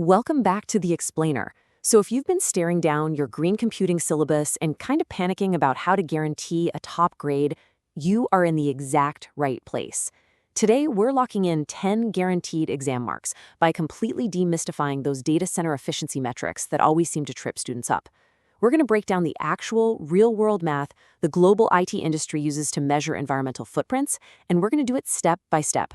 Welcome back to The Explainer. So if you've been staring down your green computing syllabus and kind of panicking about how to guarantee a top grade, you are in the exact right place. Today, we're locking in 10 guaranteed exam marks by completely demystifying those data center efficiency metrics that always seem to trip students up. We're going to break down the actual, real-world math the global IT industry uses to measure environmental footprints, and we're going to do it step by step.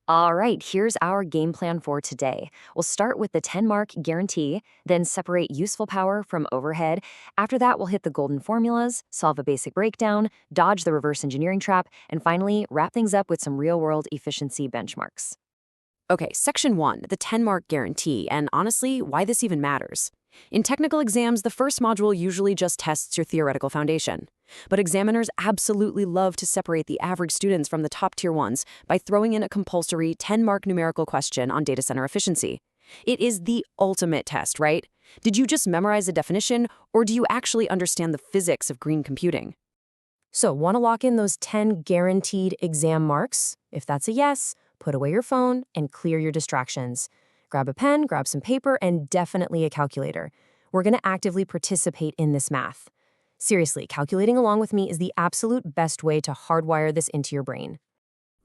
All right, here's our game plan for today. We'll start with the 10-mark guarantee, then separate useful power from overhead. After that, we'll hit the golden formulas, solve a basic breakdown, dodge the reverse engineering trap, and finally, wrap things up with some real-world efficiency benchmarks. Okay, Section 1, the 10-mark guarantee, and honestly, why this even matters. In technical exams, the first module usually just tests your theoretical foundation. But examiners absolutely love to separate the average students from the top-tier ones by throwing in a compulsory 10-mark numerical question on data center efficiency. It is the ultimate test, right? Did you just memorize a definition, or do you actually understand the physics of green computing? So, want to lock in those 10 guaranteed exam marks? If that's a yes, put away your phone and clear your distractions. Grab a pen, grab some paper, and definitely a calculator. We're going to actively participate in this math. Seriously, calculating along with me is the absolute best way to hardwire this into your brain.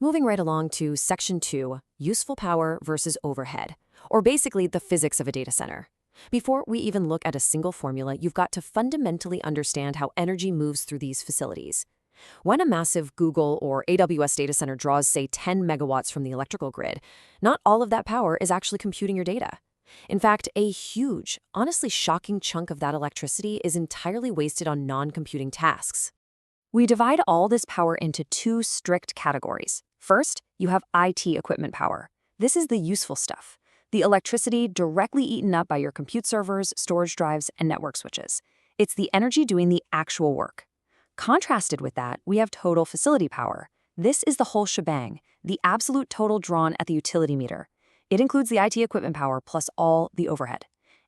Moving right along to Section 2, useful power versus overhead, or basically the physics of a data center. Before we even look at a single formula, you've got to fundamentally understand how energy moves through these facilities. When a massive Google or AWS data center draws, say, 10 megawatts from the electrical grid, not all of that power is actually computing your data. In fact, a huge, honestly shocking chunk of that electricity is entirely wasted on non-computing tasks. We divide all this power into two strict categories. First, you have IT equipment power. This is the useful stuff, the electricity directly eaten up by your compute servers, storage drives, and network switches. It's the energy doing the actual work. Contrasted with that, we have total facility power. This is the whole shebang, the absolute total drawn at the utility meter. It includes the IT equipment power plus all the overhead.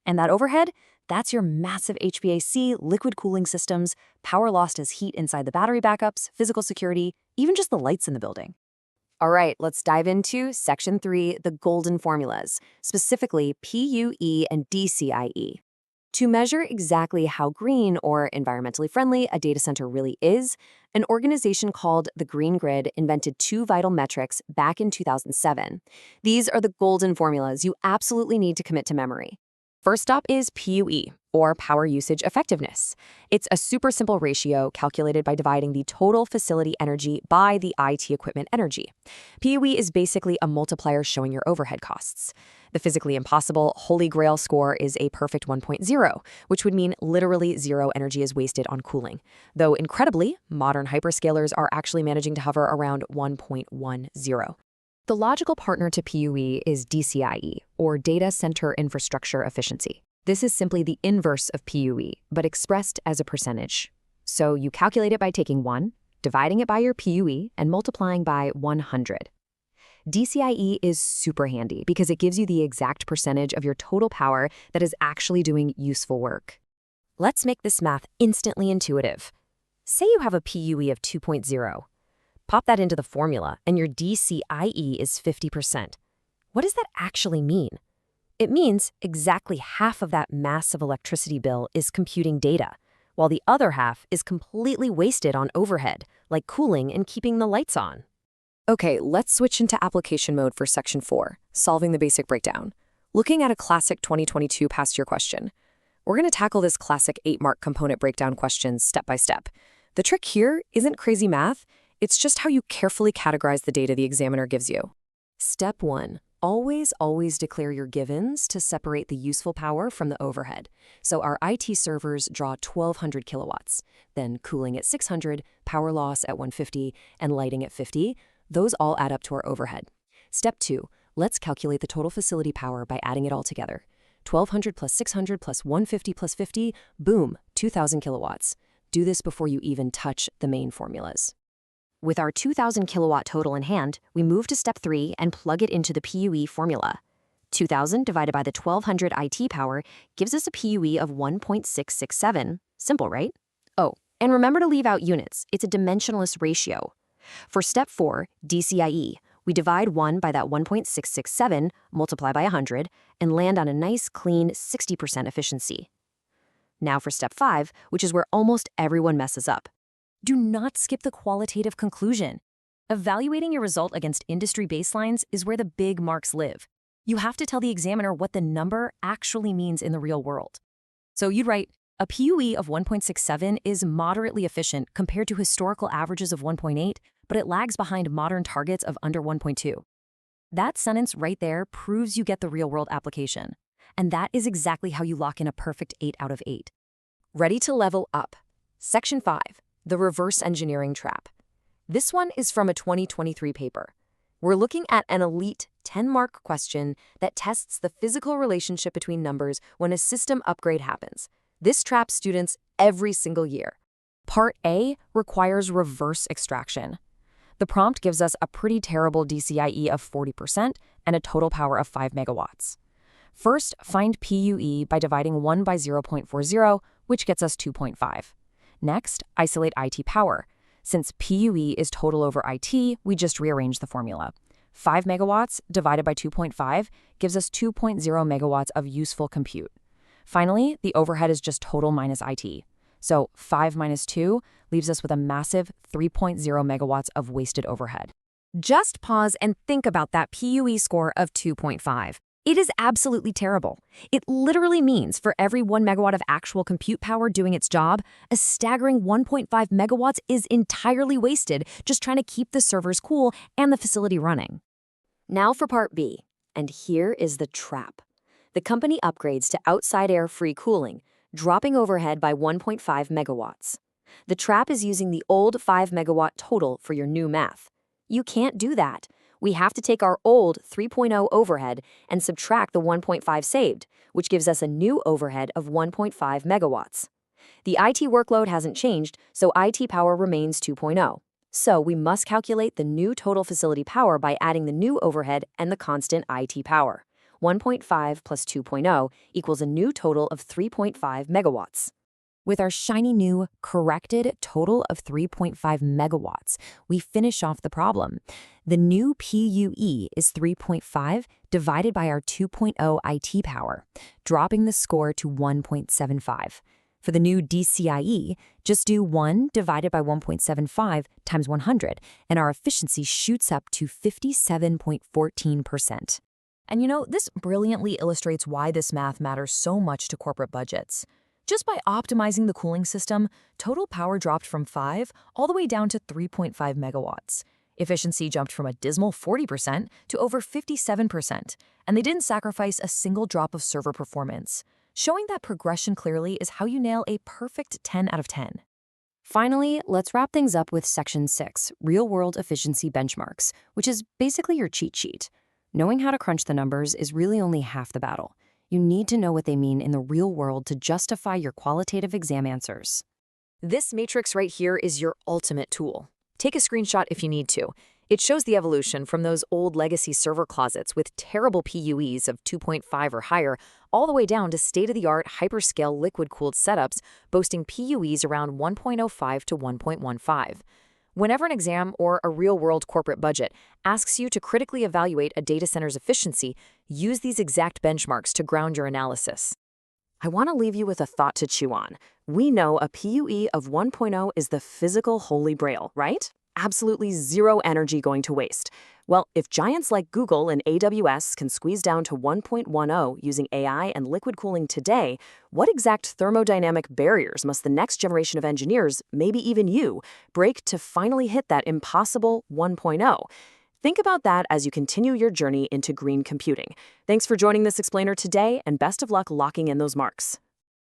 And that overhead, that's your massive HVAC, liquid cooling systems, power lost as heat inside the battery backups, physical security, even just the lights in the building. All right, let's dive into Section 3, the golden formulas, specifically PUE and DCiE. To measure exactly how green or environmentally friendly a data center really is, an organization called the Green Grid invented two vital metrics back in 2007. These are the golden formulas you absolutely need to commit to memory. First up is PUE, or power usage effectiveness. It's a super simple ratio calculated by dividing the total facility energy by the IT equipment energy. PUE is basically a multiplier showing your overhead costs. The physically impossible holy grail score is a perfect 1.0, which would mean literally zero energy is wasted on cooling. Though incredibly, modern hyperscalers are actually managing to hover around 1.10. The logical partner to PUE is DCIE, or Data Center Infrastructure Efficiency. This is simply the inverse of PUE, but expressed as a percentage. So you calculate it by taking 1, dividing it by your PUE, and multiplying by 100. DCIE is super handy because it gives you the exact percentage of your total power that is actually doing useful work. Let's make this math instantly intuitive. Say you have a PUE of 2.0. Pop that into the formula, and your DCIE is 50%. What does that actually mean? It means exactly half of that massive electricity bill is computing data, while the other half is completely wasted on overhead, like cooling and keeping the lights on. Okay, let's switch into application mode for Section 4, solving the basic breakdown. Looking at a classic 2022 past year question. We're going to tackle this classic 8-mark component breakdown question step by step. The trick here isn't crazy math. It's just how you carefully categorize the data the examiner gives you. Step 1. Always declare your givens to separate the useful power from the overhead. So our IT servers draw 1,200 kilowatts, then cooling at 600, power loss at 150, and lighting at 50. Those all add up to our overhead. Step 2. Let's calculate the total facility power by adding it all together. 1,200 plus 600 plus 150 plus 50, boom, 2,000 kilowatts. Do this before you even touch the main formulas. With our 2,000 kilowatt total in hand, we move to Step 3 and plug it into the PUE formula. 2,000 divided by the 1,200 IT power gives us a PUE of 1.667. Simple, right? Oh, and remember to leave out units. It's a dimensionless ratio. For Step 4, DCIE, We divide 1 by that 1.667, multiply by 100, and land on a nice, clean 60% efficiency. Now for step 5, which is where almost everyone messes up. Do not skip the qualitative conclusion. Evaluating your result against industry baselines is where the big marks live. You have to tell the examiner what the number actually means in the real world. So you'd write, a PUE of 1.67 is moderately efficient compared to historical averages of 1.8, but it lags behind modern targets of under 1.2. That sentence right there proves you get the real-world application. And that is exactly how you lock in a perfect 8 out of 8. Ready to level up. Section 5, the reverse engineering trap. This one is from a 2023 paper. We're looking at an elite 10-mark question that tests the physical relationship between numbers when a system upgrade happens. This traps students every single year. Part A requires reverse extraction. The prompt gives us a pretty terrible DCIE of 40% and a total power of 5 megawatts. First, find PUE by dividing 1 by 0.40, which gets us 2.5. Next, isolate IT power. Since PUE is total over IT, we just rearrange the formula. 5 megawatts divided by 2.5 gives us 2.0 megawatts of useful compute. Finally, the overhead is just total minus IT. So 5 minus 2 leaves us with a massive 3.0 megawatts of wasted overhead. Just pause and think about that PUE score of 2.5. It is absolutely terrible. It literally means for every 1 megawatt of actual compute power doing its job, a staggering 1.5 megawatts is entirely wasted just trying to keep the servers cool and the facility running. Now for part B, and here is the trap. The company upgrades to outside air-free cooling, dropping overhead by 1.5 megawatts. The trap is using the old 5 megawatt total for your new math. You can't do that. We have to take our old 3.0 overhead and subtract the 1.5 saved, which gives us a new overhead of 1.5 megawatts. The IT workload hasn't changed, so IT power remains 2.0. So we must calculate the new total facility power by adding the new overhead and the constant IT power. 1.5 plus 2.0 equals a new total of 3.5 megawatts. With our shiny new corrected total of 3.5 megawatts, we finish off the problem. The new PUE is 3.5 divided by our 2.0 IT power, dropping the score to 1.75. For the new DCIE, just do 1 divided by 1.75 times 100, and our efficiency shoots up to 57.14%. And you know, this brilliantly illustrates why this math matters so much to corporate budgets. Just by optimizing the cooling system, total power dropped from 5 all the way down to 3.5 megawatts. Efficiency jumped from a dismal 40% to over 57%, and they didn't sacrifice a single drop of server performance. Showing that progression clearly is how you nail a perfect 10 out of 10. Finally, let's wrap things up with Section 6, Real-World Efficiency Benchmarks, which is basically your cheat sheet. Knowing how to crunch the numbers is really only half the battle. You need to know what they mean in the real world to justify your qualitative exam answers. This matrix right here is your ultimate tool. Take a screenshot if you need to. It shows the evolution from those old legacy server closets with terrible PUEs of 2.5 or higher, all the way down to state-of-the-art hyperscale liquid-cooled setups boasting PUEs around 1.05 to 1.15. Whenever an exam or a real-world corporate budget asks you to critically evaluate a data center's efficiency, use these exact benchmarks to ground your analysis. I want to leave you with a thought to chew on. We know a PUE of 1.0 is the physical holy grail, right? Absolutely zero energy going to waste. Well, if giants like Google and AWS can squeeze down to 1.10 using AI and liquid cooling today, what exact thermodynamic barriers must the next generation of engineers, maybe even you, break to finally hit that impossible 1.0? Think about that as you continue your journey into green computing. Thanks for joining this explainer today, and best of luck locking in those marks.